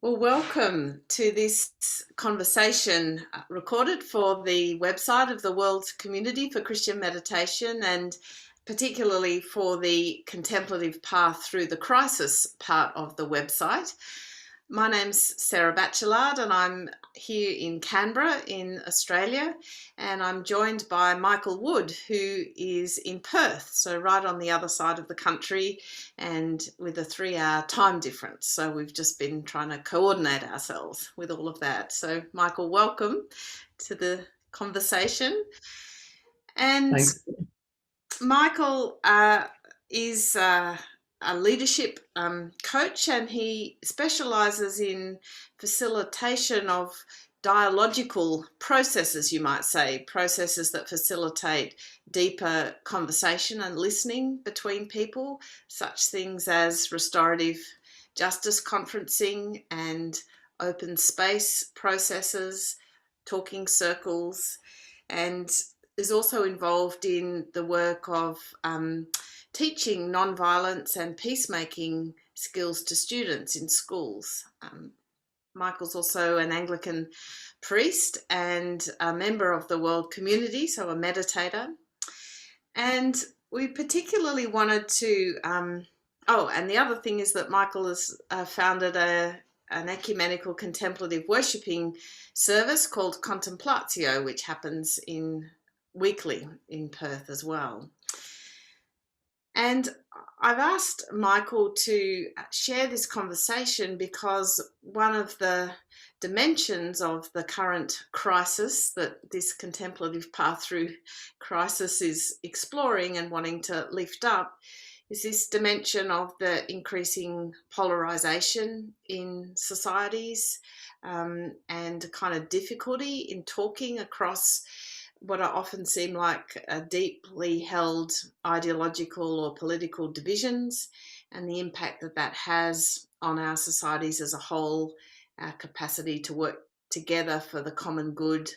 Well, welcome to this conversation recorded for the website of the World Community for Christian Meditation, and particularly for the Contemplative Path through the Crisis part of the website. My name's Sarah Bachelard, and I'm here in Canberra in Australia, and I'm joined by Michael Wood, who is in Perth, so right on the other side of the country, and with a 3-hour time difference. So we've just been trying to coordinate ourselves with all of that. So Michael, welcome to the conversation. And Thanks. Michael is a leadership coach, and he specialises in facilitation of dialogical processes, you might say, processes that facilitate deeper conversation and listening between people, such things as restorative justice conferencing and open space processes, talking circles, and is also involved in the work of teaching non-violence and peacemaking skills to students in schools. Michael's also an Anglican priest and a member of the World Community, so a meditator. And we particularly wanted to, and the other thing is that Michael has founded an ecumenical contemplative worshipping service called Contemplatio, which happens weekly in Perth as well. And I've asked Michael to share this conversation because one of the dimensions of the current crisis that this contemplative path through crisis is exploring and wanting to lift up is this dimension of the increasing polarisation in societies, and kind of difficulty in talking across what often seem like deeply held ideological or political divisions, and the impact that that has on our societies as a whole, our capacity to work together for the common good,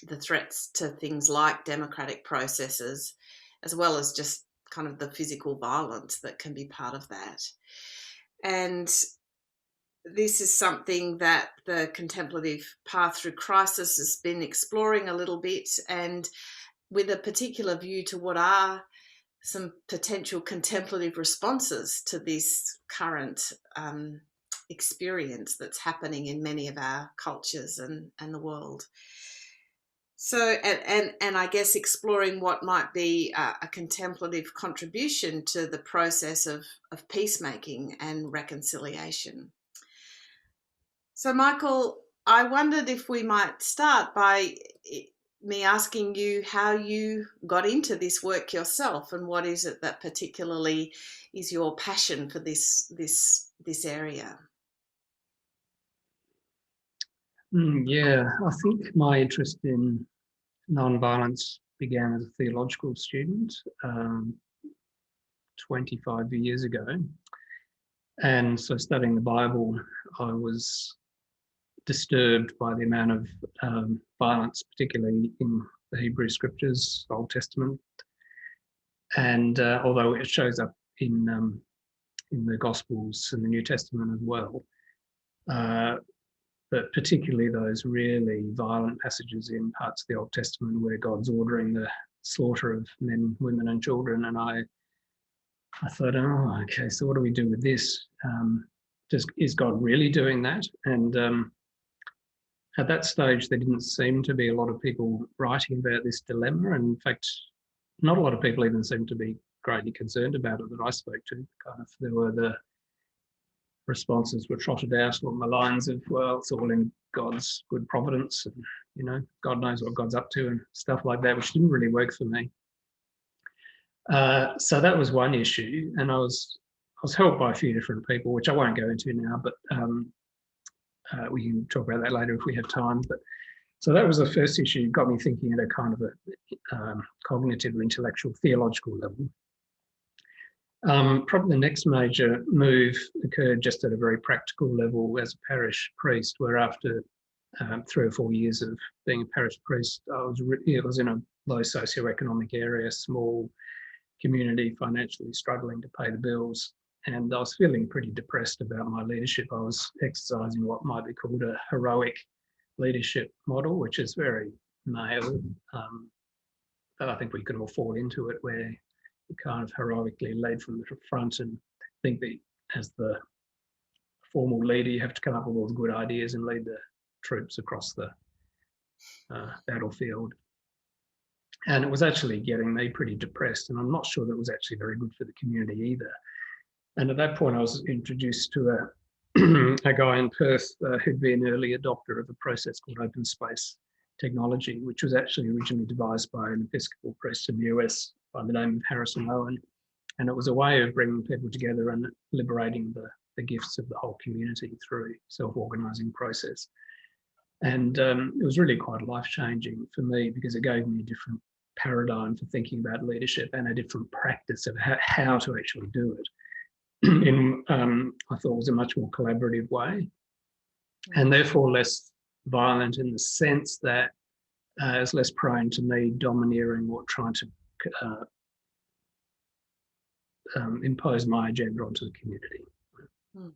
the threats to things like democratic processes, as well as just kind of the physical violence that can be part of that. And this is something that the contemplative path through crisis has been exploring a little bit, and with a particular view to what are some potential contemplative responses to this current experience that's happening in many of our cultures and the world. So, and I guess exploring what might be a contemplative contribution to the process of peacemaking and reconciliation. So, Michael, I wondered if we might start by me asking you how you got into this work yourself, and what is it that particularly is your passion for this area? Yeah, I think my interest in non-violence began as a theological student 25 years ago. And so studying the Bible, I was disturbed by the amount of violence, particularly in the Hebrew scriptures, Old Testament. And although it shows up in the Gospels and the New Testament as well, but particularly those really violent passages in parts of the Old Testament where God's ordering the slaughter of men, women, and children. And I thought, oh, okay, so what do we do with this? Is God really doing that? And at that stage, there didn't seem to be a lot of people writing about this dilemma. And in fact, not a lot of people even seemed to be greatly concerned about it that I spoke to. Kind of, there were the responses were trotted out along the lines of, well, it's all in God's good providence, and God knows what God's up to and stuff like that, which didn't really work for me. So that was one issue, and I was helped by a few different people, which I won't go into now, but we can talk about that later if we have time. But so that was the first issue. It got me thinking at a kind of a cognitive or intellectual theological level. Probably the next major move occurred just at a very practical level as a parish priest, where after 3 or 4 years of being a parish priest, I was in a low socioeconomic area, small community, financially struggling to pay the bills. and I was feeling pretty depressed about my leadership. I was exercising what might be called a heroic leadership model, which is very male. I think we can all fall into it, where you kind of heroically lead from the front and think that as the formal leader, you have to come up with all the good ideas and lead the troops across the battlefield. And it was actually getting me pretty depressed, and I'm not sure that was actually very good for the community either. And at that point, I was introduced to a guy in Perth who'd been an early adopter of a process called open space technology, which was actually originally devised by an Episcopal priest in the US by the name of Harrison Owen. And it was a way of bringing people together and liberating the gifts of the whole community through self-organising process. And it was really quite life-changing for me, because it gave me a different paradigm for thinking about leadership and a different practice of how to actually do it in, I thought, was a much more collaborative way, and therefore less violent, in the sense that it's less prone to me domineering or trying to impose my agenda onto the community. Mm.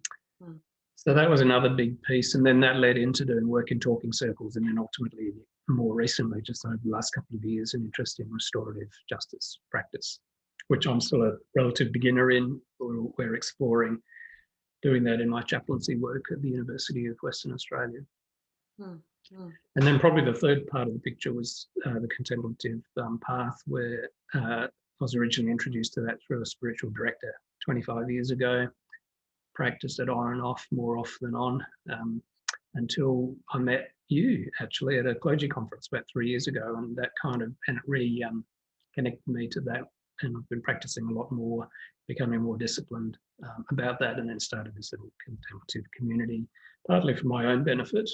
So that was another big piece. And then that led into doing work in talking circles, and then ultimately, more recently, just over the last couple of years, an interest in restorative justice practice, which I'm still a relative beginner in. We're exploring doing that in my chaplaincy work at the University of Western Australia. And then probably the third part of the picture was the Contemplative Path, where I was originally introduced to that through a spiritual director 25 years ago. Practiced it on and off, more off than on, until I met you actually at a clergy conference about 3 years ago, and that kind of, and it connected me to that, and I've been practicing a lot more, becoming more disciplined about that, and then started this little contemplative community, partly for my own benefit,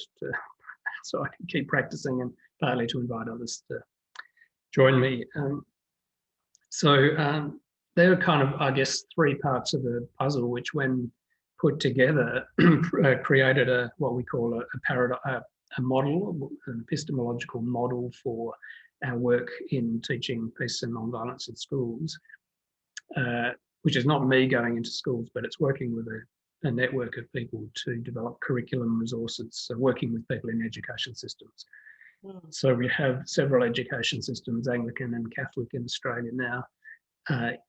so I can keep practicing, and partly to invite others to join me. There are kind of, I guess, three parts of the puzzle, which, when put together, created what we call a model, an epistemological model for our work in teaching peace and non-violence in schools, which is not me going into schools, but it's working with a network of people to develop curriculum resources, so working with people in education systems. So we have several education systems, Anglican and Catholic, in Australia now,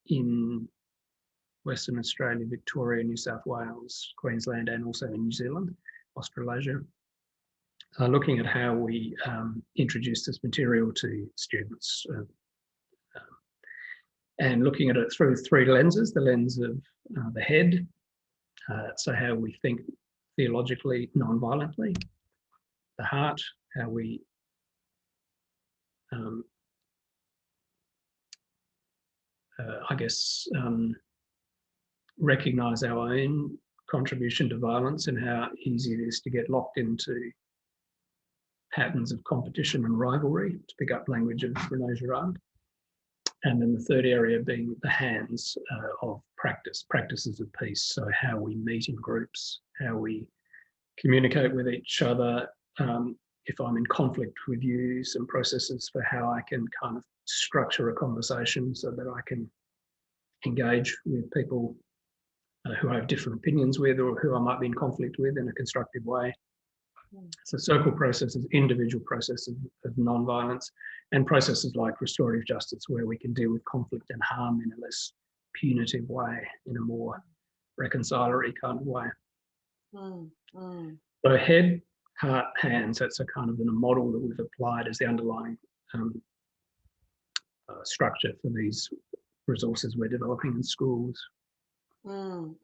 in Western Australia, Victoria, New South Wales, Queensland, and also in New Zealand, Australasia, looking at how we introduce this material to students, and looking at it through three lenses: the lens of the head, so how we think theologically, non-violently; the heart, how we recognise our own contribution to violence and how easy it is to get locked into patterns of competition and rivalry, to pick up language of René Girard. And then the third area being the hands of practices of peace. So how we meet in groups, how we communicate with each other. If I'm in conflict with you, some processes for how I can kind of structure a conversation so that I can engage with people who I have different opinions with, or who I might be in conflict with, in a constructive way. So circle processes, individual processes of non-violence, and processes like restorative justice, where we can deal with conflict and harm in a less punitive way, in a more reconciliatory kind of way. So head, heart, hands, that's a kind of a model that we've applied as the underlying structure for these resources we're developing in schools. And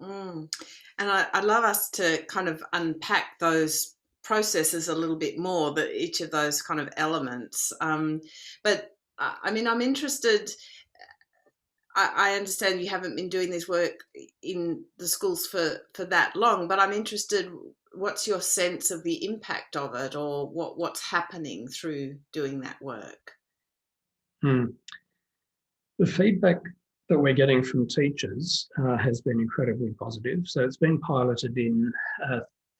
I'd love us to kind of unpack those processes a little bit more, that each of those kind of elements. But I mean, I'm interested. I understand you haven't been doing this work in the schools for that long, but I'm interested, what's your sense of the impact of it, or what's happening through doing that work? The feedback that we're getting from teachers has been incredibly positive. So it's been piloted in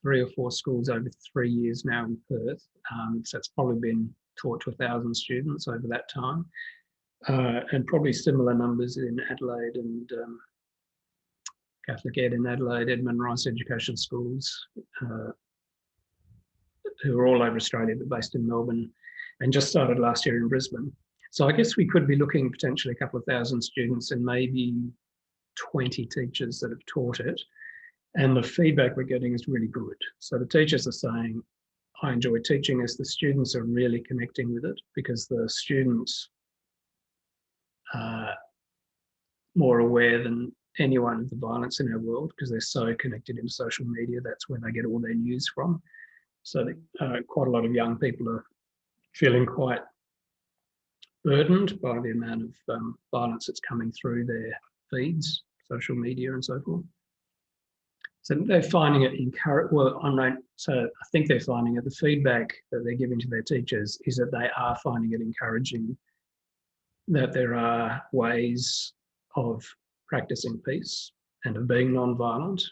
3 or 4 schools over 3 years now in Perth. So it's probably been taught to 1,000 students over that time. And probably similar numbers in Adelaide and Catholic Ed in Adelaide, Edmund Rice Education Schools, who are all over Australia but based in Melbourne, and just started last year in Brisbane. So I guess we could be looking potentially a couple of thousand students and maybe 20 teachers that have taught it. And the feedback we're getting is really good. So the teachers are saying, I enjoy teaching this. The students are really connecting with it because the students are more aware than anyone of the violence in our world because they're so connected in social media. That's where they get all their news from. So quite a lot of young people are feeling quite burdened by the amount of violence that's coming through their feeds, social media and so forth. So they're finding it so I think they're finding it, the feedback that they're giving to their teachers is that they are finding it encouraging, that there are ways of practicing peace and of being non-violent,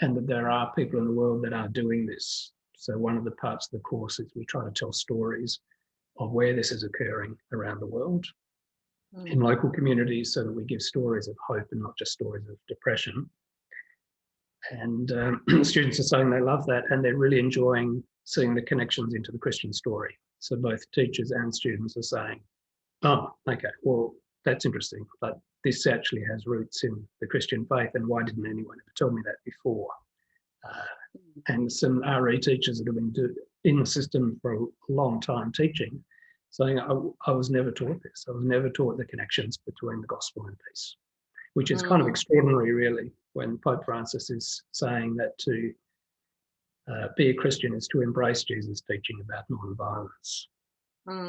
and that there are people in the world that are doing this. So one of the parts of the course is we try to tell stories of where this is occurring around the world in local communities so that we give stories of hope and not just stories of depression. And students are saying they love that and they're really enjoying seeing the connections into the Christian story. So both teachers and students are saying, oh, okay, well, that's interesting, but this actually has roots in the Christian faith and why didn't anyone ever tell me that before? And some RE teachers that have been in the system for a long time teaching, saying, I was never taught this. I was never taught the connections between the gospel and peace, which is kind of extraordinary, really, when Pope Francis is saying that to be a Christian is to embrace Jesus' teaching about non-violence.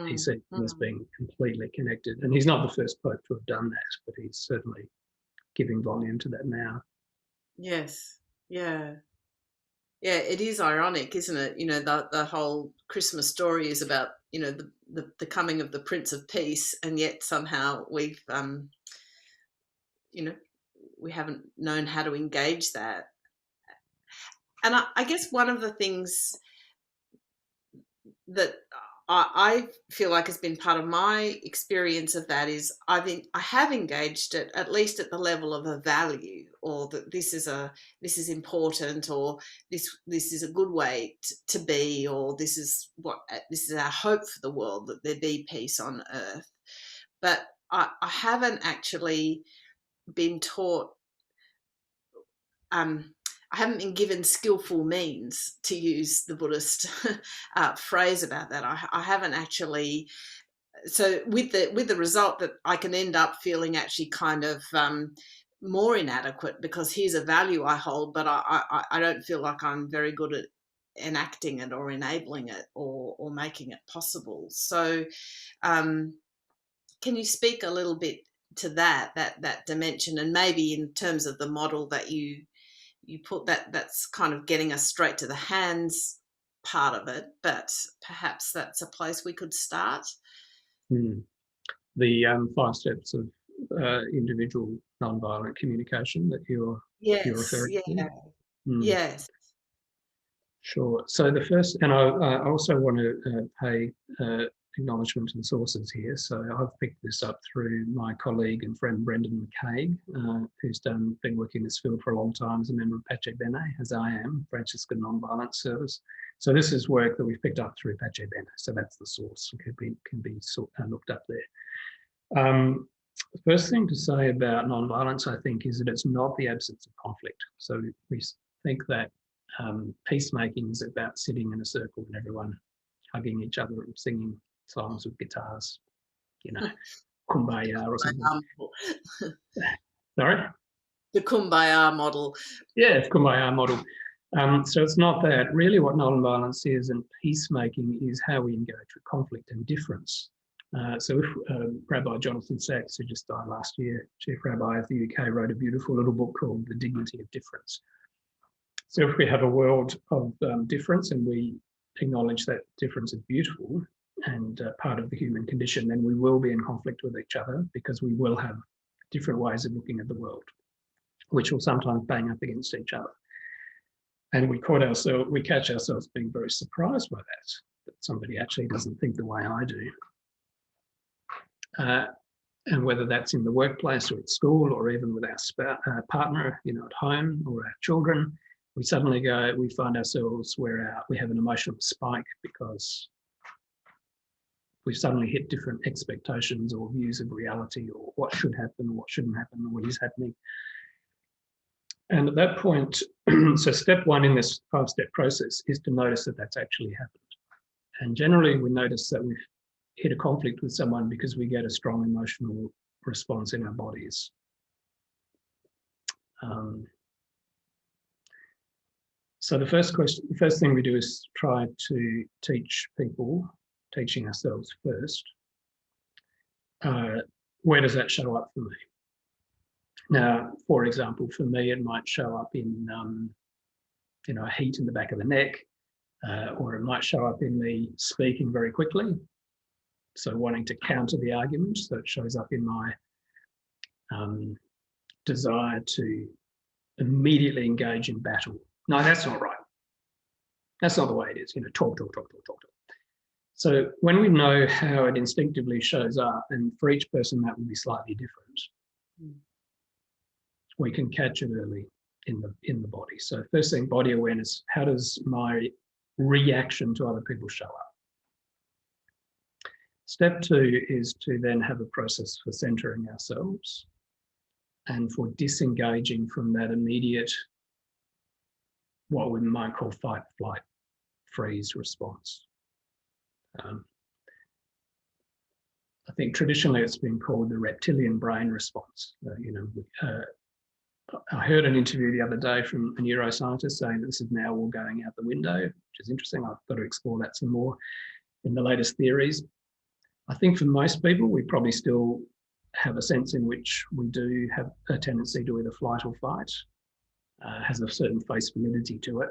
He sees them as being completely connected. And he's not the first Pope to have done that, but he's certainly giving volume to that now. Yes, yeah. Yeah, it is ironic, isn't it? You know, the whole Christmas story is about, you know, the coming of the Prince of Peace, and yet somehow we've, you know, we haven't known how to engage that. And I guess one of the things that I feel like has been part of my experience of that is I have engaged it at least at the level of a value, or that this is important, or this is a good way to be, or this is our hope for the world, that there be peace on earth. But I haven't actually been taught. I haven't been given skillful means, to use the Buddhist phrase about that. I haven't actually. So with the result that I can end up feeling actually kind of more inadequate, because here's a value I hold, but I don't feel like I'm very good at enacting it or enabling it or making it possible. So can you speak a little bit to that dimension, and maybe in terms of the model that you put, that's kind of getting us straight to the hands part of it, but perhaps that's a place we could start. The 5 steps of individual nonviolent communication that you're referring to. Yes. Sure. So the first, and I also want to pay acknowledgement to the sources here. So I've picked this up through my colleague and friend Brendan McCaig, who's been working in this field for a long time as a member of Pace Bene, as I am, Franciscan Nonviolence Service. So this is work that we've picked up through Pace Bene. So that's the source. It can be looked up there. The first thing to say about nonviolence, I think, is that it's not the absence of conflict. So we think that peacemaking is about sitting in a circle and everyone hugging each other and singing songs with guitars, you know, kumbaya or something. Sorry? The kumbaya model. Yeah, it's kumbaya model. So it's not that. Really what nonviolence is, and peacemaking is how we engage with conflict and difference. So if Rabbi Jonathan Sachs, who just died last year, Chief Rabbi of the UK, wrote a beautiful little book called The Dignity of Difference. So if we have a world of difference and we acknowledge that difference is beautiful and part of the human condition, then we will be in conflict with each other because we will have different ways of looking at the world, which will sometimes bang up against each other. And we catch ourselves being very surprised by that somebody actually doesn't think the way I do. And whether that's in the workplace or at school or even with our partner, at home or our children, we suddenly we find ourselves we have an emotional spike because we've suddenly hit different expectations or views of reality or what should happen or what shouldn't happen or what is happening. And at that point, so step one in this 5-step process is to notice that that's actually happened. And generally we notice that we've hit a conflict with someone because we get a strong emotional response in our bodies. So the first thing we do is try to teaching ourselves first, where does that show up for me? Now, for example, for me, it might show up in, a heat in the back of the neck, or it might show up in me speaking very quickly. So wanting to counter the argument. So it shows up in my desire to immediately engage in battle. No, that's not right. That's not the way it is. Talk. So when we know how it instinctively shows up, and for each person that will be slightly different, we can catch it early in the body. So first thing, body awareness. How does my reaction to other people show up? Step two is to then have a process for centering ourselves and for disengaging from that immediate, what we might call fight, flight, freeze response. I think traditionally it's been called the reptilian brain response. I heard an interview the other day from a neuroscientist saying that this is now all going out the window, which is interesting. I've got to explore that some more in the latest theories. I think for most people, we probably still have a sense in which we do have a tendency to either flight or fight, has a certain face validity to it.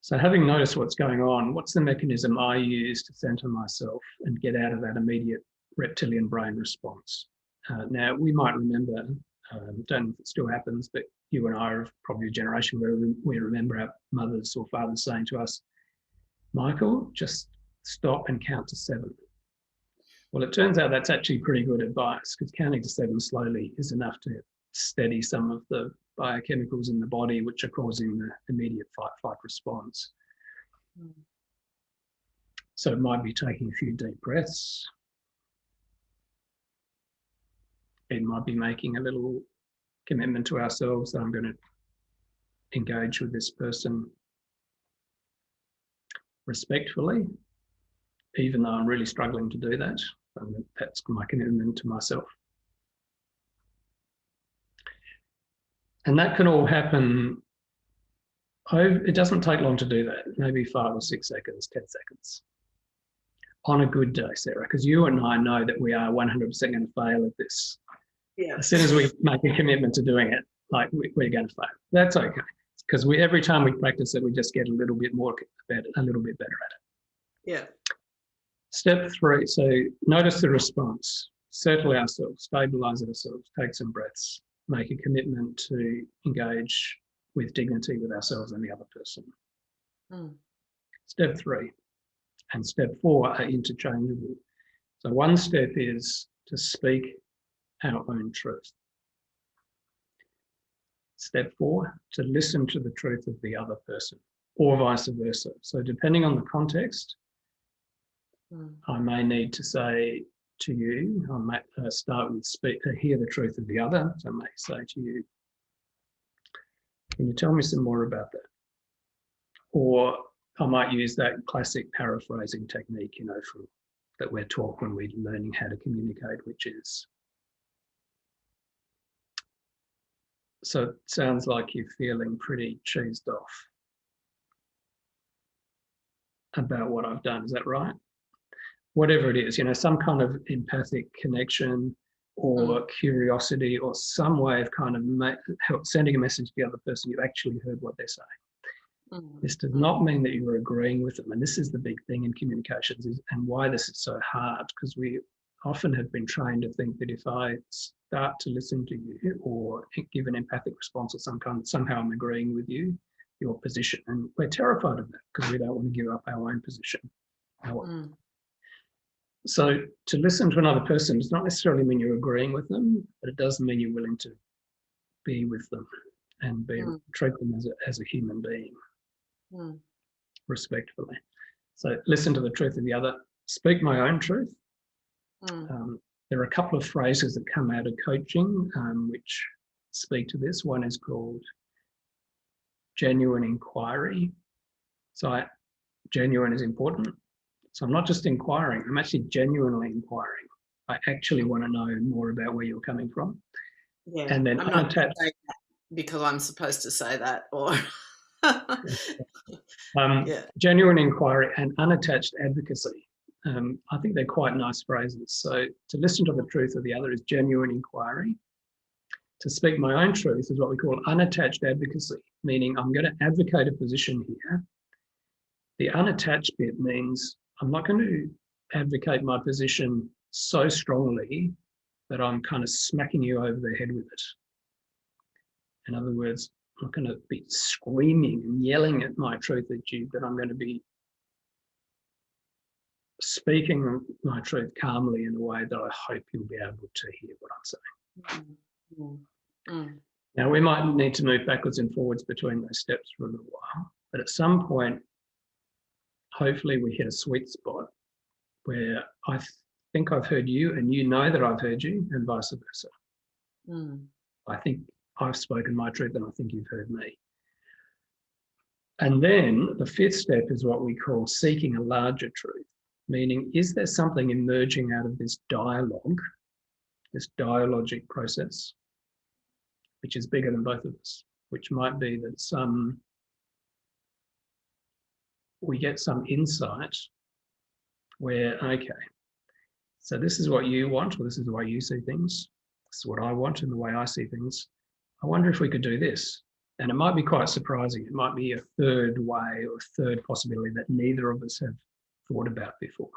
So having noticed what's going on, what's the mechanism I use to center myself and get out of that immediate reptilian brain response? Now, we might remember, don't know if it still happens, but you and I are probably a generation where we remember our mothers or fathers saying to us, Michael, just stop and count to 7. Well, it turns out that's actually pretty good advice, because counting to 7 slowly is enough to steady some of the biochemicals in the body which are causing the immediate fight response. So it might be taking a few deep breaths. It might be making a little commitment to ourselves that I'm going to engage with this person respectfully, even though I'm really struggling to do that. That's my commitment to myself. And that can all happen. It doesn't take long to do that, maybe 5 or 6 seconds, 10 seconds. On a good day, Sarah, because you and I know that we are 100% going to fail at this. Yeah. As soon as we make a commitment to doing it, we're going to fail. That's okay, because every time we practice it, we just get a little bit better at it. Yeah. Step 3, so notice the response, settle ourselves, stabilize ourselves, take some breaths, make a commitment to engage with dignity with ourselves and the other person. Step 3 and step 4 are interchangeable. So one step is to speak our own truth. Step 4, to listen to the truth of the other person, or vice versa. So depending on the context, I may need to say to you, I might start with hear the truth of the other. So I may say to you, can you tell me some more about that? Or I might use that classic paraphrasing technique, that we're taught when we're learning how to communicate, which is, so it sounds like you're feeling pretty cheesed off about what I've done. Is that right? Whatever it is, some kind of empathic connection or curiosity or some way of kind of sending a message to the other person, you actually heard what they're saying. This does not mean that you are agreeing with them. And this is the big thing in communications and why this is so hard, because we often have been trained to think that if I start to listen to you or give an empathic response of some kind, somehow I'm agreeing with you, your position. And we're terrified of that because we don't want to give up our own position. So to listen to another person does not necessarily mean you're agreeing with them, but it does mean you're willing to be with them and treat them as a human being respectfully. So listen to the truth of the other, speak my own truth. There are a couple of phrases that come out of coaching which speak to this. One is called genuine inquiry. So genuine is important. So I'm not just inquiring, I'm actually genuinely inquiring. I actually want to know more about where you're coming from. Yeah, And then I'm not saying that because I'm supposed to say that, or genuine inquiry and unattached advocacy. I think they're quite nice phrases. So to listen to the truth of the other is genuine inquiry. To speak my own truth is what we call unattached advocacy, meaning I'm going to advocate a position here. The unattached bit means I'm not going to advocate my position so strongly that I'm kind of smacking you over the head with it. In other words, I'm not going to be screaming and yelling at my truth at you, but I'm going to be speaking my truth calmly in a way that I hope you'll be able to hear what I'm saying. Now, we might need to move backwards and forwards between those steps for a little while, but at some point, hopefully we hit a sweet spot where I think I've heard you and you know that I've heard you, and vice versa. I think I've spoken my truth and I think you've heard me. And then the fifth step is what we call seeking a larger truth, meaning is there something emerging out of this dialogue, this dialogic process, which is bigger than both of us, which might be that we get some insight where, okay, so this is what you want, or this is the way you see things. This is what I want and the way I see things. I wonder if we could do this. And it might be quite surprising. It might be a third way or a third possibility that neither of us have thought about before.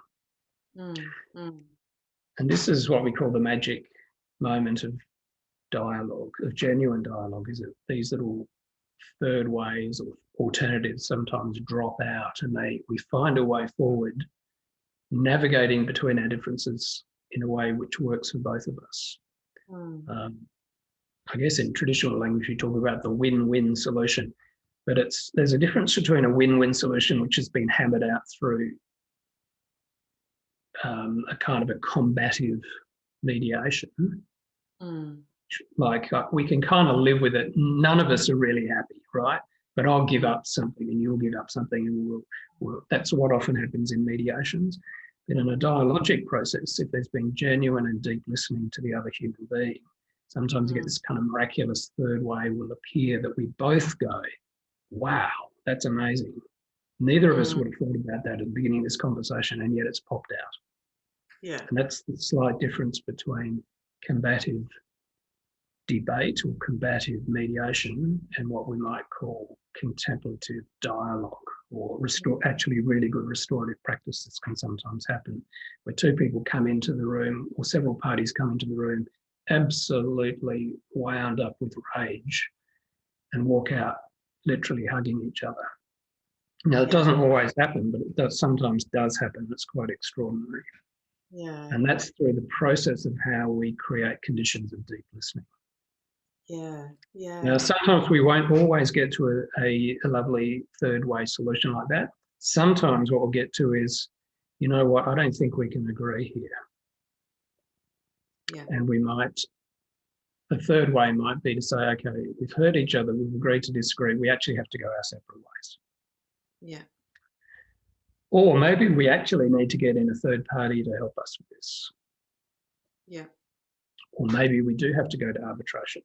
And this is what we call the magic moment of dialogue, of genuine dialogue, is that these little third ways or alternatives sometimes drop out and we find a way forward, navigating between our differences in a way which works for both of us. I guess in traditional language, you talk about the win-win solution, but there's a difference between a win-win solution, which has been hammered out through a kind of a combative mediation. Like we can kind of live with it. None of us are really happy, right? But I'll give up something and you'll give up something, and that's what often happens in mediations. But in a dialogic process, if there's been genuine and deep listening to the other human being, sometimes you get this kind of miraculous third way will appear that we both go, wow, that's amazing. Neither of us would have thought about that at the beginning of this conversation, and yet it's popped out. Yeah. And that's the slight difference between combative debate or combative mediation and what we might call contemplative dialogue, or actually really good restorative practices can sometimes happen, where two people come into the room or several parties come into the room absolutely wound up with rage and walk out literally hugging each other. Now, it doesn't always happen, but it sometimes does happen. It's quite extraordinary. Yeah. And that's through the process of how we create conditions of deep listening. Yeah. Now, sometimes we won't always get to a lovely third way solution like that. Sometimes what we'll get to is, you know what, I don't think we can agree here. Yeah. And the third way might be to say, okay, we've heard each other, we've agreed to disagree, we actually have to go our separate ways. Yeah. Or maybe we actually need to get in a third party to help us with this. Yeah. Or maybe we do have to go to arbitration.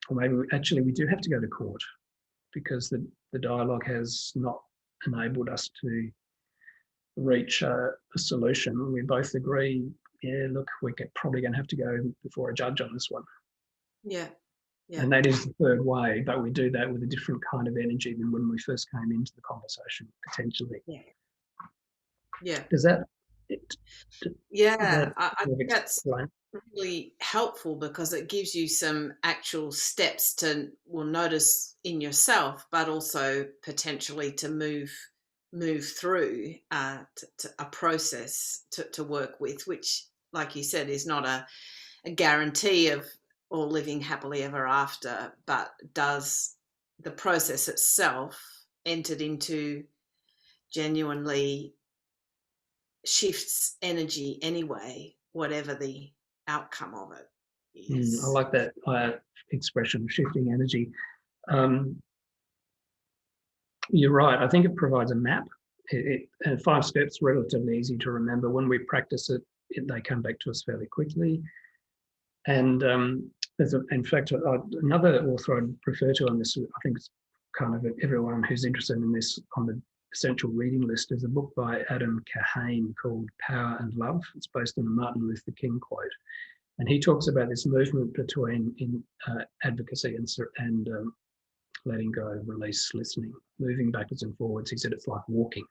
Or maybe we do have to go to court because the dialogue has not enabled us to reach a solution. We both agree, yeah, look, we're probably going to have to go before a judge on this one. Yeah. Yeah. And that is the third way, but we do that with a different kind of energy than when we first came into the conversation, potentially. Yeah. Yeah. Does that? I think that's really helpful because it gives you some actual steps to notice in yourself, but also potentially to move move through a process to work with, which, like you said, is not a guarantee of all living happily ever after, but does the process itself entered into genuinely shifts energy anyway, whatever the outcome of it is. I like that expression, shifting energy. You're right. I think it provides a map. And 5 steps, relatively easy to remember. When we practice it, they come back to us fairly quickly. And in fact, another author I'd prefer to on this, I think it's kind of everyone who's interested in this on the essential reading list, is a book by Adam Kahane called Power and Love. It's based on a Martin Luther King quote. And he talks about this movement between advocacy and letting go, release, listening, moving backwards and forwards. He said it's like walking.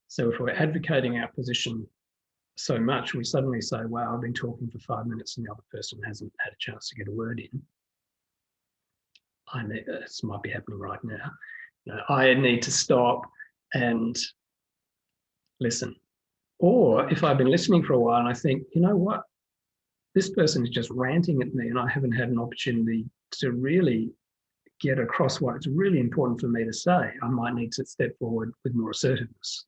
So if we're advocating our position so much, we suddenly say, wow, I've been talking for 5 minutes and the other person hasn't had a chance to get a word in. This might be happening right now. I need to stop and listen. Or if I've been listening for a while and I think, you know what, this person is just ranting at me and I haven't had an opportunity to really get across what it's really important for me to say, I might need to step forward with more assertiveness.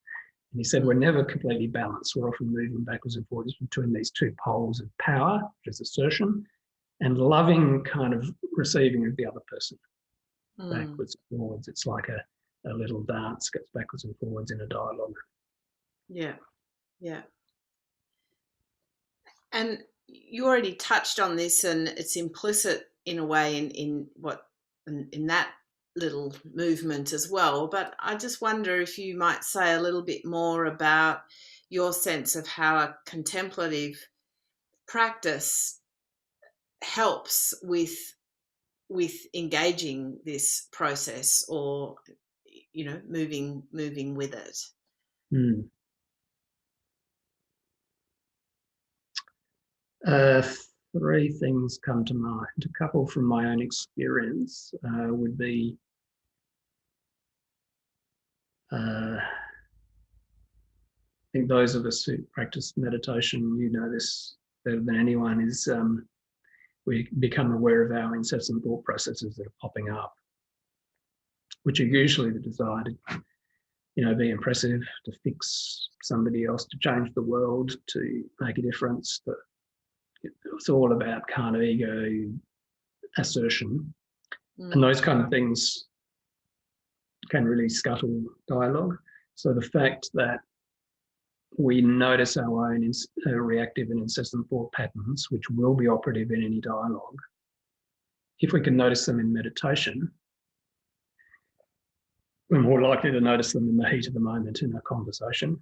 And he said, we're never completely balanced. We're often moving backwards and forwards between these 2 poles of power, which is assertion, and loving kind of receiving of the other person. Backwards and forwards. It's like a little dance, goes backwards and forwards in a dialogue. Yeah, yeah. And you already touched on this, and it's implicit in a way in that little movement as well. But I just wonder if you might say a little bit more about your sense of how a contemplative practice helps with engaging this process, or moving with it. 3 things come to mind. A couple from my own experience would be I think those of us who practice meditation, this better than anyone, is we become aware of our incessant thought processes that are popping up, which are usually the desire to, be impressive, to fix somebody else, to change the world, to make a difference. It's all about kind of ego assertion. And those kind of things can really scuttle dialogue. So the fact that we notice our own reactive and incessant thought patterns, which will be operative in any dialogue, if we can notice them in meditation, we're more likely to notice them in the heat of the moment in a conversation.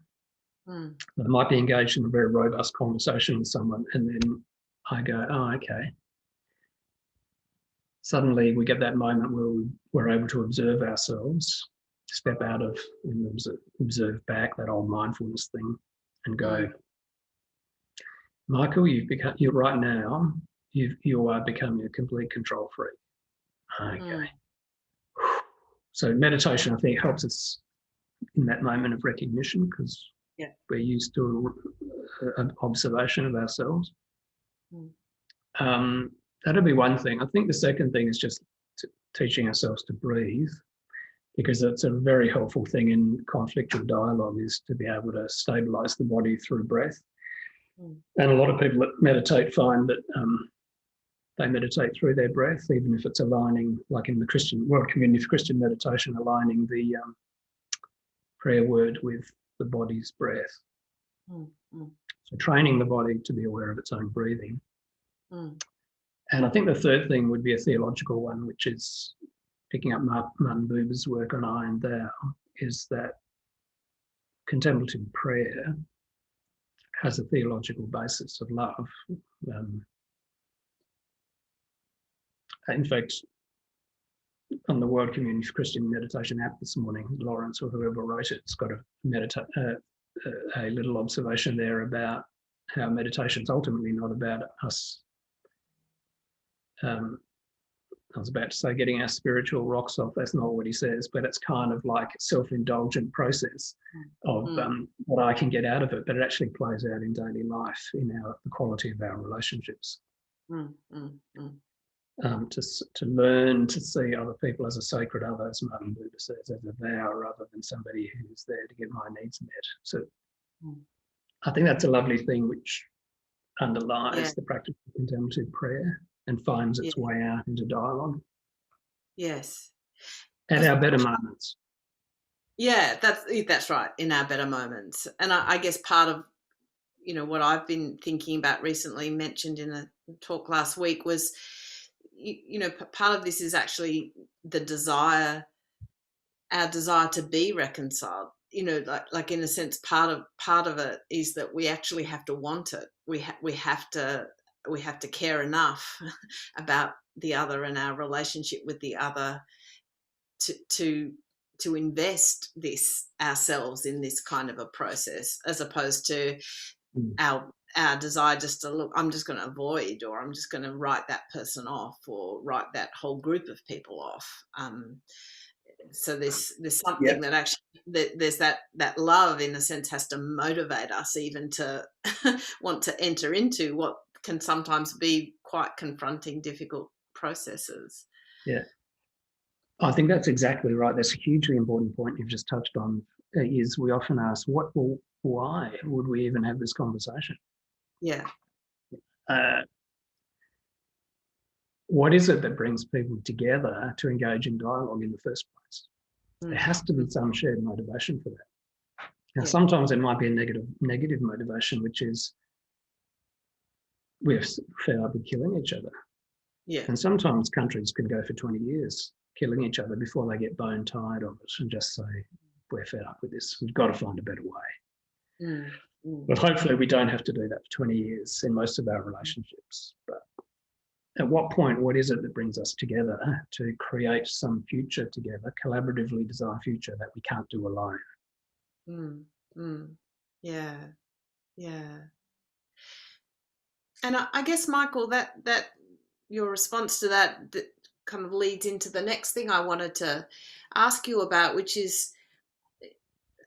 I might be engaged in a very robust conversation with someone, and then I go, oh, okay. Suddenly we get that moment where we're able to observe ourselves, step out of and observe back, that old mindfulness thing, and go, Michael, you're right now, you are becoming a complete control freak. Okay. So meditation, I think, helps us in that moment of recognition, because we're used to an observation of ourselves. That'll be one thing. I think the second thing is just teaching ourselves to breathe, because it's a very helpful thing in conflictual dialogue, is to be able to stabilize the body through breath. And a lot of people that meditate find that they meditate through their breath, even if it's aligning, like in the World Community of Christian Meditation, aligning the prayer word with the body's breath. So training the body to be aware of its own breathing. And I think the third thing would be a theological one, which is picking up Martin Buber's work on I and Thou, is that contemplative prayer has a theological basis of love. In fact, on the World Community of Christian Meditation app this morning, Lawrence or whoever wrote it, it's got a little observation there about how meditation is ultimately not about us I was about to say getting our spiritual rocks off. That's not what he says, but it's kind of like a self-indulgent process of what I can get out of it, but it actually plays out in daily life, in the quality of our relationships. To learn to see other people as a sacred other, as Martin Buber says, as a thou, rather than somebody who's there to get my needs met. So I think that's a lovely thing which underlies the practice of contemplative prayer and finds its way out into dialogue. Yes. At our better moments. Yeah, that's right, in our better moments. And I guess part of, what I've been thinking about recently, mentioned in a talk last week, was, part of this is actually the our desire to be reconciled. Like in a sense, part of it is that we actually have to want it. We have to care enough about the other and our relationship with the other to invest this ourselves in this kind of a process, as opposed to our desire just to look, I'm just going to avoid, or I'm just going to write that person off, or write that whole group of people off. So there's something that actually, there's that love, in a sense, has to motivate us even to want to enter into what can sometimes be quite confronting, difficult processes. Yeah, I think that's exactly right. That's a hugely important point you've just touched on. Is we often ask, why would we even have this conversation? Yeah. What is it that brings people together to engage in dialogue in the first place? There has to be some shared motivation for that. Now, sometimes it might be a negative motivation, which is we're fed up with killing each other. Yeah. And sometimes countries can go for 20 years killing each other before they get bone tired of it and just say, we're fed up with this. We've got to find a better way. But hopefully we don't have to do that for 20 years in most of our relationships. But at what point, what is it that brings us together to create some future together, collaboratively design future that we can't do alone? Yeah. And I guess, Michael, that your response to that kind of leads into the next thing I wanted to ask you about, which is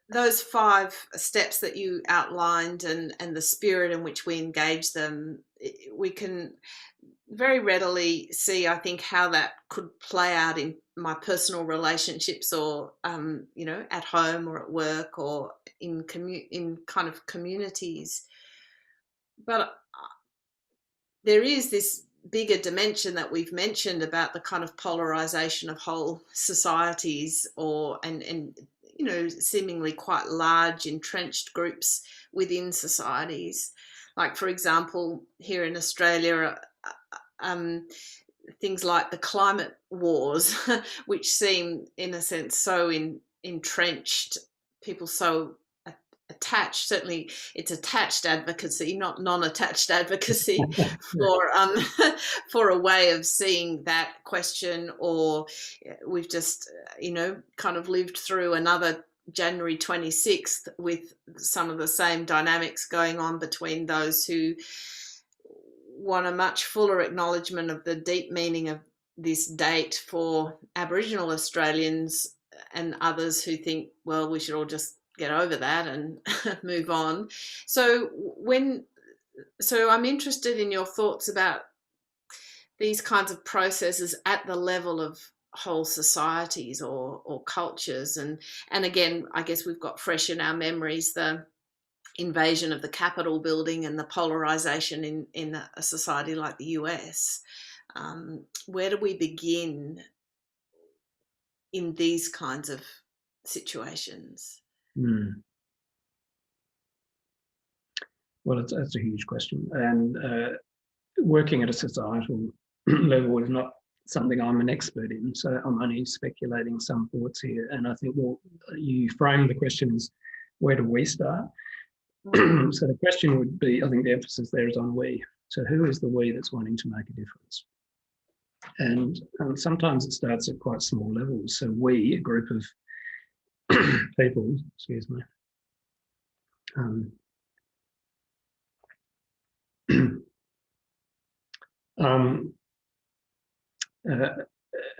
those 5 steps that you outlined, and the spirit in which we engage them. We can very readily see, I think, how that could play out in my personal relationships, or at home or at work, or in kind of communities. But there is this bigger dimension that we've mentioned about the kind of polarisation of whole societies, and seemingly quite large entrenched groups within societies. Like, for example, here in Australia, things like the climate wars, which seem, in a sense, so entrenched, people so attached. Certainly it's attached advocacy, not non-attached advocacy, for a way of seeing that question. Or we've just kind of lived through another January 26th with some of the same dynamics going on between those who want a much fuller acknowledgement of the deep meaning of this date for Aboriginal Australians, and others who think, well, we should all just get over that and move on. So I'm interested in your thoughts about these kinds of processes at the level of whole societies or cultures. And again, I guess we've got fresh in our memories the invasion of the Capitol building and the polarization in a society like the US. Where do we begin in these kinds of situations? Well, that's a huge question. And working at a societal level is not something I'm an expert in. So I'm only speculating some thoughts here. And I think, well, you frame the question as, where do we start? So the question would be, I think the emphasis there is on we. So who is the we that's wanting to make a difference? And sometimes it starts at quite small levels. So we, a group of people, excuse me,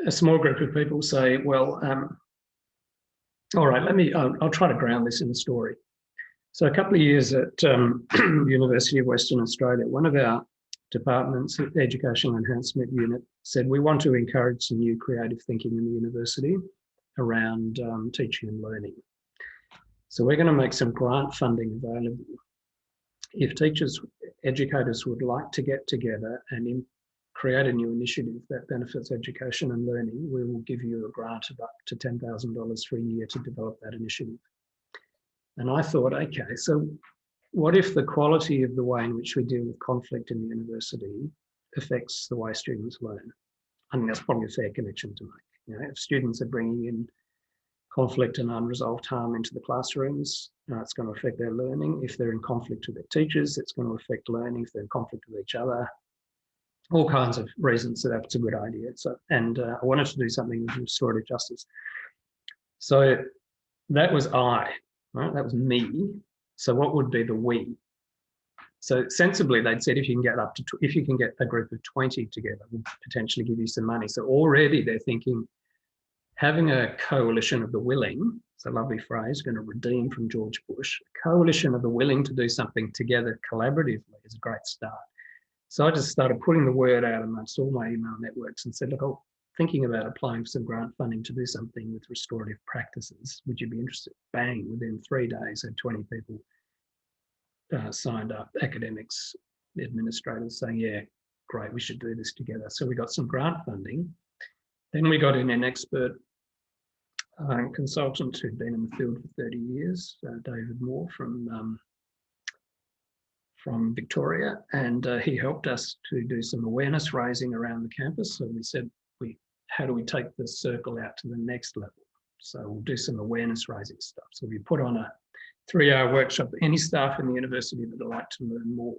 a small group of people say, well, all right, I'll try to ground this in a story. So a couple of years at University of Western Australia, one of our departments, the Educational Enhancement Unit, said we want to encourage some new creative thinking in the university around teaching and learning. So we're going to make some grant funding available. If teachers, educators would like to get together and create a new initiative that benefits education and learning, we will give you a grant of up to $10,000 for a year to develop that initiative. And I thought, okay, so what if the quality of the way in which we deal with conflict in the university affects the way students learn? I think that's probably a fair connection to make. You know, if students are bringing in conflict and unresolved harm into the classrooms, it's going to affect their learning. If they're in conflict with their teachers, it's going to affect learning. If they're in conflict with each other, all kinds of reasons that that's a good idea. So, and I wanted to do something with restorative justice. So that was I, right? That was me. So what would be the we? So sensibly, they'd said if you can get a group of 20 together, we'll potentially give you some money. So already they're thinking having a coalition of the willing, it's a lovely phrase, going to redeem from George Bush, a coalition of the willing to do something together collaboratively is a great start. So I just started putting the word out amongst all my email networks and said, look, I'm thinking about applying for some grant funding to do something with restorative practices. Would you be interested? Bang, within 3 days, had 20 people signed up, academics, administrators saying, yeah, great, we should do this together. So we got some grant funding. Then we got in an expert consultant who'd been in the field for 30 years, David Moore from Victoria, and he helped us to do some awareness raising around the campus. So we said, how do we take the circle out to the next level? So we'll do some awareness raising stuff. So we put on a 3-hour workshop for any staff in the university that would like to learn more.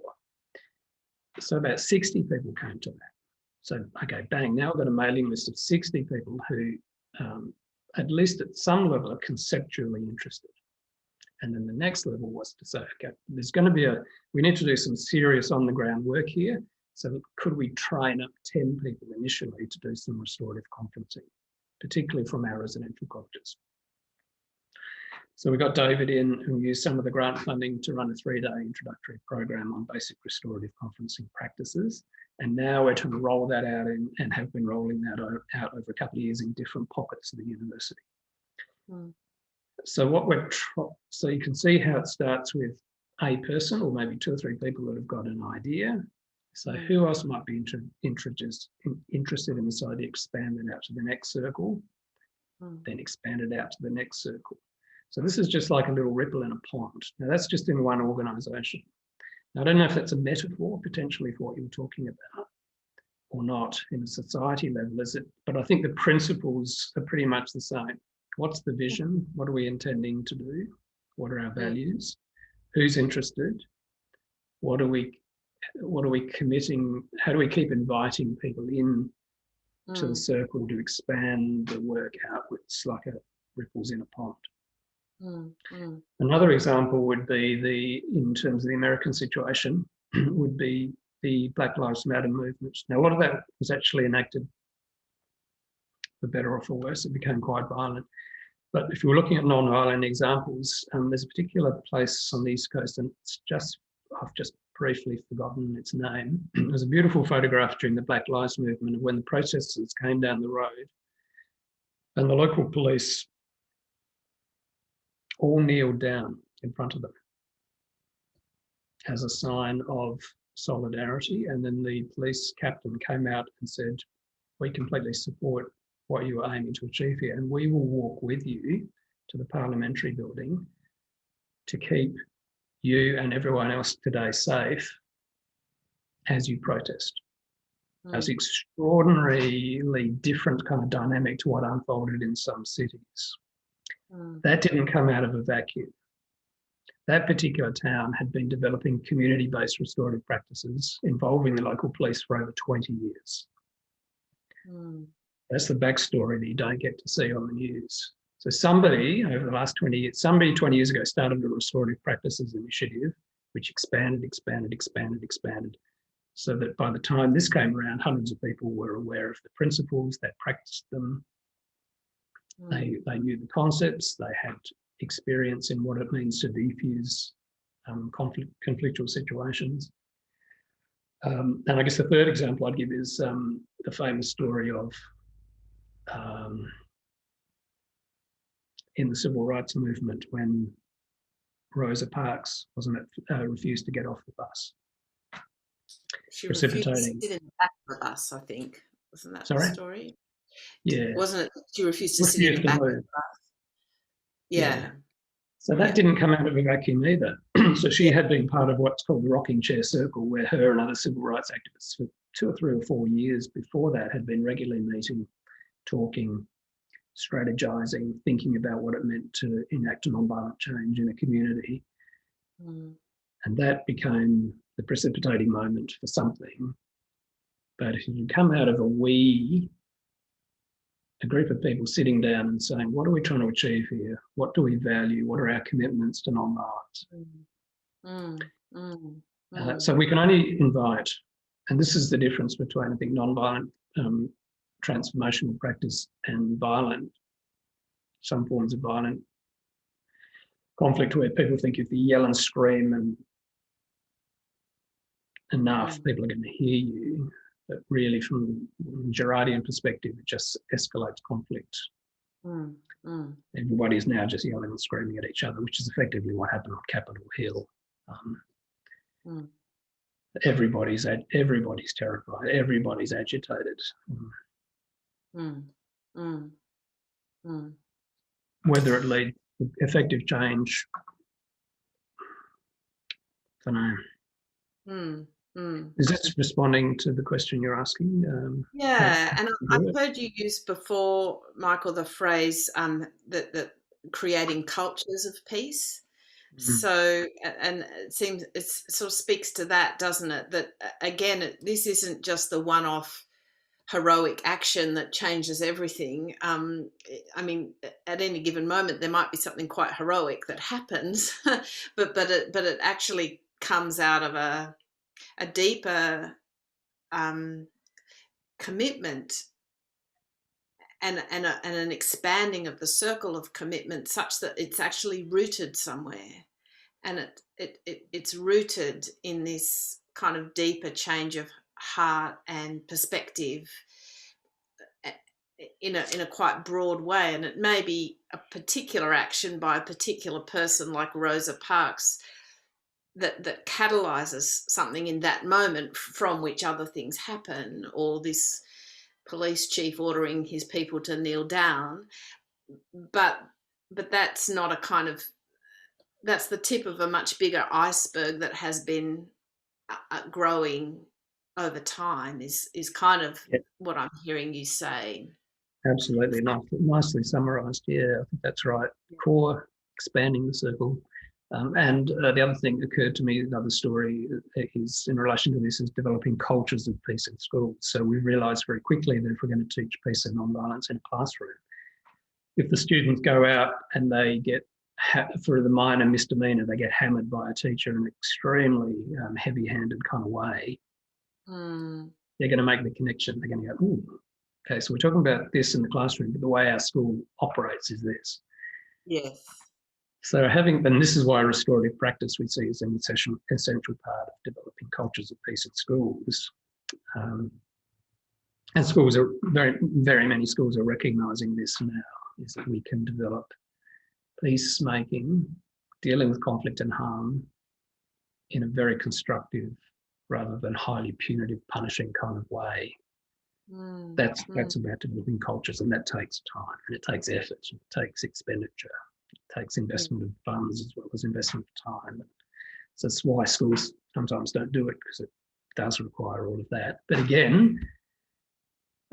So about 60 people came to that. So, okay, bang, now I've got a mailing list of 60 people who, at least at some level, are conceptually interested. And then the next level was to say, okay, there's going to be we need to do some serious on-the-ground work here. So could we train up 10 people initially to do some restorative conferencing, particularly from our residential colleges? So we got David in, who used some of the grant funding to run a 3-day introductory program on basic restorative conferencing practices. And now we're trying to roll that out and have been rolling that out over a couple of years in different pockets of the university. Mm. So so you can see how it starts with a person or maybe 2 or 3 people that have got an idea. So who else might be interested in this idea? Expand it out to the next circle, then expand it out to the next circle. So this is just like a little ripple in a pond. Now that's just in one organisation. Now I don't know if that's a metaphor potentially for what you were talking about or not in a society level, is it? But I think the principles are pretty much the same. What's the vision? What are we intending to do? What are our values? Who's interested? What are we committing? How do we keep inviting people in to the circle to expand the work outwards like a ripples in a pond? Another example would be in terms of the American situation, would be the Black Lives Matter movement. Now, a lot of that was actually enacted for better or for worse. It became quite violent. But if you're looking at non-violent examples, there's a particular place on the East Coast, and I've just briefly forgotten its name. There's a beautiful photograph during the Black Lives movement of when the protesters came down the road and the local police all kneeled down in front of them as a sign of solidarity. And then the police captain came out and said, we completely support what you are aiming to achieve here, and we will walk with you to the parliamentary building to keep you and everyone else today safe as you protest. That's extraordinarily different kind of dynamic to what unfolded in some cities. That didn't come out of a vacuum. That particular town had been developing community-based restorative practices involving the local police for over 20 years. That's the backstory that you don't get to see on the news. So somebody over the last 20 years, 20 years ago started a restorative practices initiative, which expanded. so that by the time this came around, hundreds of people were aware of the principles, they practiced them, they knew the concepts, they had experience in what it means to defuse conflictual situations. And I guess the third example I'd give is the famous story of in the civil rights movement when Rosa Parks refused to get off the bus. She refused to sit in the back of the bus, I think. Wasn't that the story? Yeah. Wasn't it? She refused to sit in the back of the bus. Yeah. So that didn't come out of a vacuum either. So she had been part of what's called the rocking chair circle, where her and other civil rights activists for 2 or 3 or 4 years before that had been regularly meeting, talking, strategizing, thinking about what it meant to enact a nonviolent change in a community. And that became the precipitating moment for something. But if you come out of a group of people sitting down and saying, what are we trying to achieve here? What do we value? What are our commitments to nonviolence? So we can only invite, and this is the difference between, I think, nonviolent transformational practice and violent, some forms of violent conflict where people think if you yell and scream and enough, people are going to hear you. But really, from a Girardian perspective, it just escalates conflict. Everybody is now just yelling and screaming at each other, which is effectively what happened on Capitol Hill. Everybody's terrified. Everybody's agitated. Whether it leads to effective change, I don't know. Is this responding to the question you're asking? Yeah, and I've heard you use before, Michael, the phrase that creating cultures of peace. So, and it seems it sort of speaks to that, doesn't it? That again, this isn't just the one-off heroic action that changes everything. I mean, at any given moment, there might be something quite heroic that happens, but it actually comes out of a deeper commitment and an expanding of the circle of commitment, such that it's actually rooted somewhere, and it's rooted in this kind of deeper change of heart and perspective in a quite broad way. And it may be a particular action by a particular person like Rosa Parks that catalyzes something in that moment from which other things happen, or this police chief ordering his people to kneel down. But that's not a kind of, that's the tip of a much bigger iceberg that has been growing over time, is kind of what I'm hearing you say. Absolutely, nicely summarised. Yeah, I think that's right. Core, expanding the circle. And the other thing that occurred to me, another story is in relation to this, is developing cultures of peace in schools. So we realised very quickly that if we're going to teach peace and non-violence in a classroom, if the students go out and they get, for the minor misdemeanour, they get hammered by a teacher in an extremely heavy-handed kind of way, they're going to make the connection. They're going to go, ooh, okay, so we're talking about this in the classroom, but the way our school operates is this. Yes. So and this is why restorative practice we see as an essential part of developing cultures of peace in schools. And schools are, very many schools are recognising this now, is that we can develop peacemaking, dealing with conflict and harm in a very constructive rather than highly punitive, punishing kind of way. That's about developing cultures, and that takes time, and it takes effort, and it takes expenditure. It takes investment of funds as well as investment of time. So that's why schools sometimes don't do it, because it does require all of that. But again,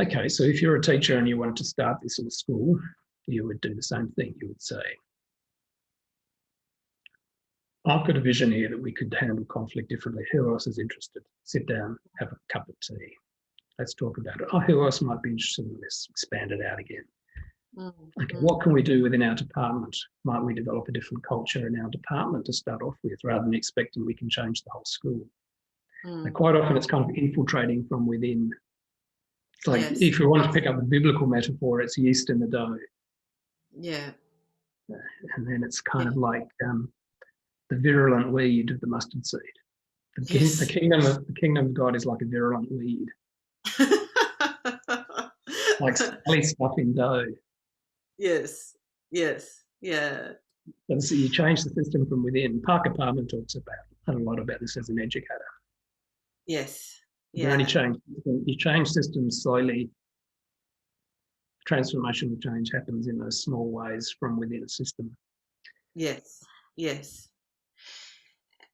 okay, so if you're a teacher and you wanted to start this in a school, you would do the same thing. You would say, I've got a vision here that we could handle conflict differently. Who else is interested? Sit down, have a cup of tea. Let's talk about it. Oh, who else might be interested in this? Expand it out again. Okay, what can we do within our department? Might we develop a different culture in our department to start off with, rather than expecting we can change the whole school? And quite often it's kind of infiltrating from within. It's like, Yes. if you want to pick up a biblical metaphor, it's yeast in the dough. Yeah. And then it's kind Yeah. of like the virulent weed of the mustard seed. Yes. The kingdom of God is like a virulent weed, like smelly stuff in dough. Yes. Yes. Yeah. And so you change the system from within. Parker Palmer talks a lot about this as an educator. Yes. You change systems slowly. Transformational change happens in those small ways from within a system. Yes. Yes.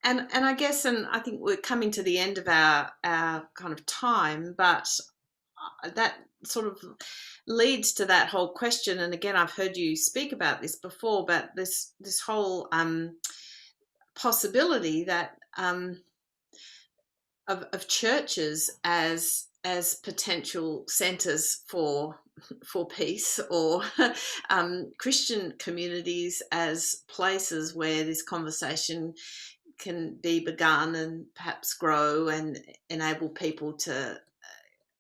And I guess, and I think we're coming to the end of our kind of time, but that sort of leads to that whole question. And again, I've heard you speak about this before, but this whole possibility that of churches as potential centres for peace, or Christian communities as places where this conversation can be begun and perhaps grow and enable people to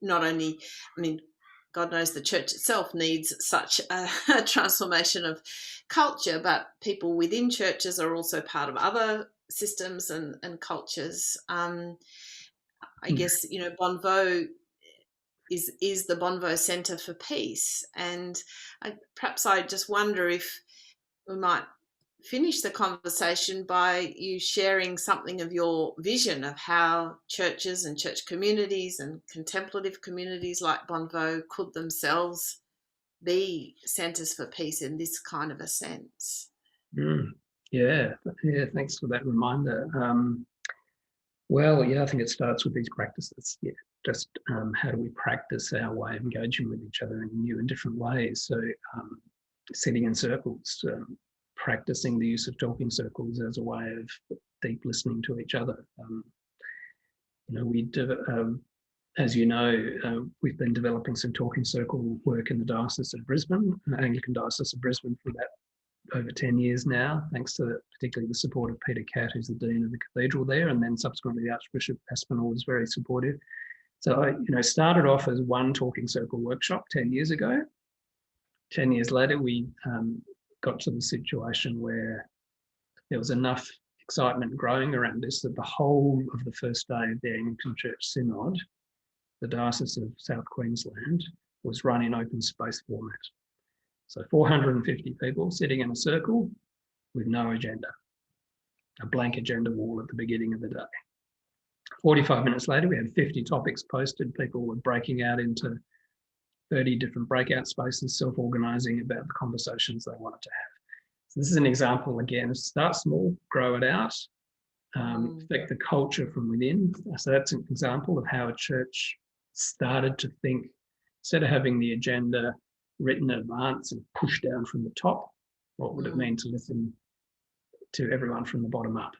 not only, I mean, God knows the church itself needs such a transformation of culture, but people within churches are also part of other systems and cultures. I guess, Bonneveau is the Bonneveau Centre for Peace. And perhaps I just wonder if we might finish the conversation by you sharing something of your vision of how churches and church communities and contemplative communities like Bonneveau could themselves be centres for peace in this kind of a sense. Yeah, thanks for that reminder. I think it starts with these practices. Yeah, just how do we practice our way of engaging with each other in new and different ways? So sitting in circles, practicing the use of talking circles as a way of deep listening to each other. As you know, we've been developing some talking circle work in the Diocese of Brisbane, Anglican Diocese of Brisbane, for about over 10 years now, thanks to particularly the support of Peter Catt, who's the Dean of the Cathedral there, and then subsequently the Archbishop Aspinall was very supportive. So I started off as one talking circle workshop 10 years ago. 10 years later, we got to the situation where there was enough excitement growing around this that the whole of the first day of the Anglican Church Synod, the Diocese of South Queensland, was run in open space format. So 450 people sitting in a circle with no agenda, a blank agenda wall at the beginning of the day. 45 minutes later, we had 50 topics posted. People were breaking out into 30 different breakout spaces, self-organising about the conversations they wanted to have. So this is an example, again, start small, grow it out, affect the culture from within. So that's an example of how a church started to think, instead of having the agenda written in advance and pushed down from the top, what would it mean to listen to everyone from the bottom up?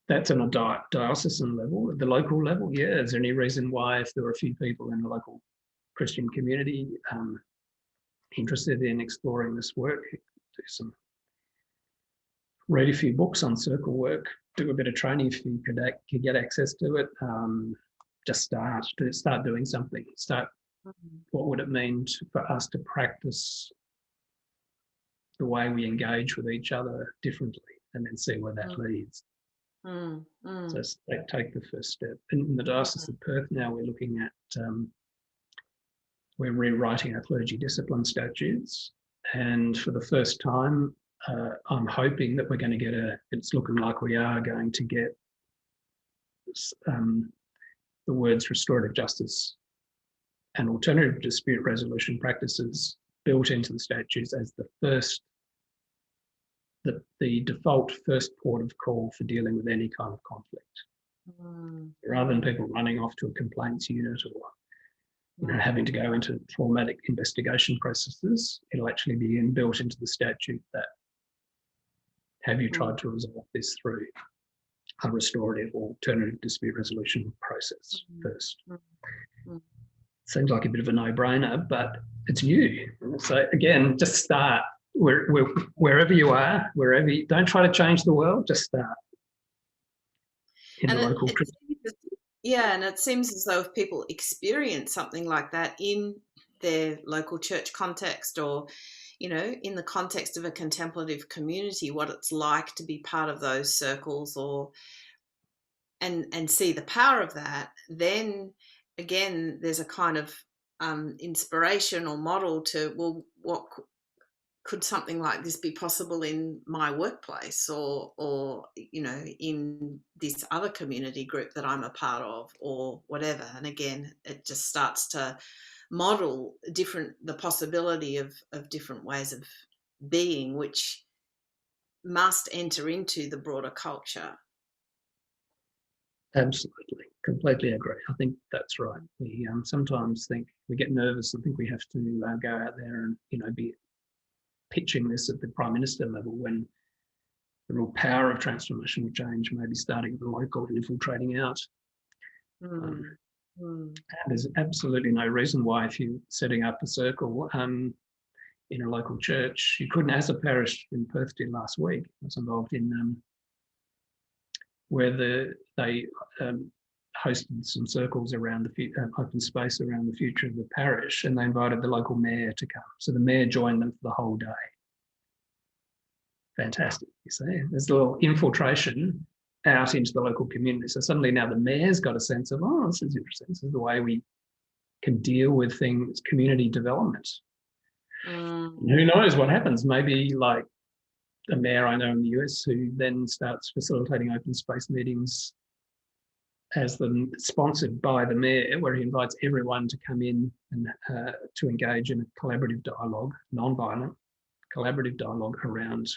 That's on a diocesan level. At the local level, is there any reason why, if there were a few people in the local Christian community interested in exploring this work, read a few books on circle work, do a bit of training if you could get access to it, just start doing something. What would it mean for us to practice the way we engage with each other differently, and then see where that leads. So take the first step. In the Diocese of Perth now, we're looking at, we're rewriting our clergy discipline statutes, and for the first time, I'm hoping that we're going to get it's looking like we are going to get the words restorative justice and alternative dispute resolution practices built into the statutes as the default first port of call for dealing with any kind of conflict. Rather than people running off to a complaints unit or having to go into traumatic investigation processes, it'll actually be built into the statute that, have you tried to resolve this through a restorative or alternative dispute resolution process first? Seems like a bit of a no-brainer, but it's new. So again, just start wherever you are, don't try to change the world, just start. in the And local it yeah, and it seems as though if people experience something like that in their local church context, or in the context of a contemplative community, what it's like to be part of those circles, or and see the power of that, then again there's a kind of inspiration or model to, well, what could something like this be possible in my workplace, or in this other community group that I'm a part of, or whatever. And again, it just starts to model the possibility of different ways of being, which must enter into the broader culture. Absolutely, completely agree. I think that's right. We sometimes think we get nervous and think we have to go out there and be pitching this at the prime minister level, when the real power of transformational change may be starting at the local and infiltrating out. Mm. And there's absolutely no reason why, if you're setting up a circle in a local church, you couldn't, as a parish in Perth did last week. I was involved in where they hosted some circles around the open space around the future of the parish, and they invited the local mayor to come. So the mayor joined them for the whole day. Fantastic, you see. There's a little infiltration out into the local community. So suddenly now the mayor's got a sense of, oh, this is interesting. This is the way we can deal with things, community development. Who knows what happens? Maybe like a mayor I know in the US who then starts facilitating open space meetings as sponsored by the mayor, where he invites everyone to come in and to engage in a collaborative dialogue, non-violent collaborative dialogue around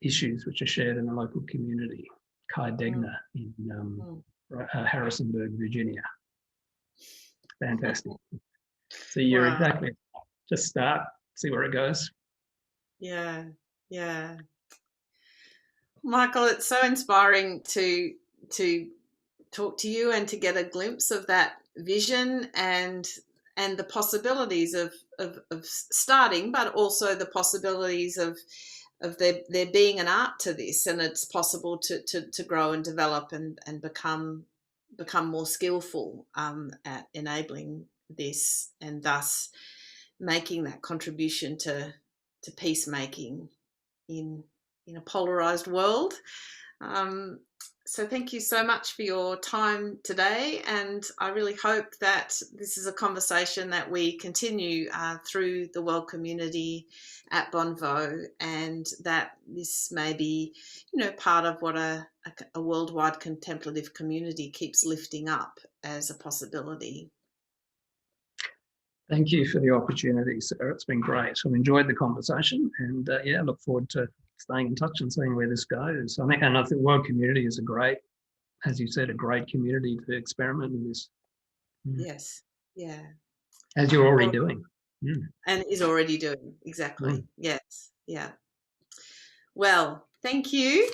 issues which are shared in the local community. Kai Degner in Harrisonburg, Virginia. Fantastic. So you're exactly, just start, see where it goes. Yeah. Michael, it's so inspiring to talk to you and to get a glimpse of that vision and the possibilities of starting, but also the possibilities of there being an art to this, and it's possible to grow and develop and become more skillful at enabling this, and thus making that contribution to peacemaking in a polarized world. So thank you so much for your time today, and I really hope that this is a conversation that we continue through the world community at Bonvo, and that this may be, part of what a worldwide contemplative community keeps lifting up as a possibility. Thank you for the opportunity, Sarah. It's been great. I've enjoyed the conversation, and I look forward to staying in touch and seeing where this goes. I think the world community is a great, as you said, a great community to experiment with this. Yes, yeah. As you're already doing. And is already doing, exactly. Yes, yeah. Well, thank you.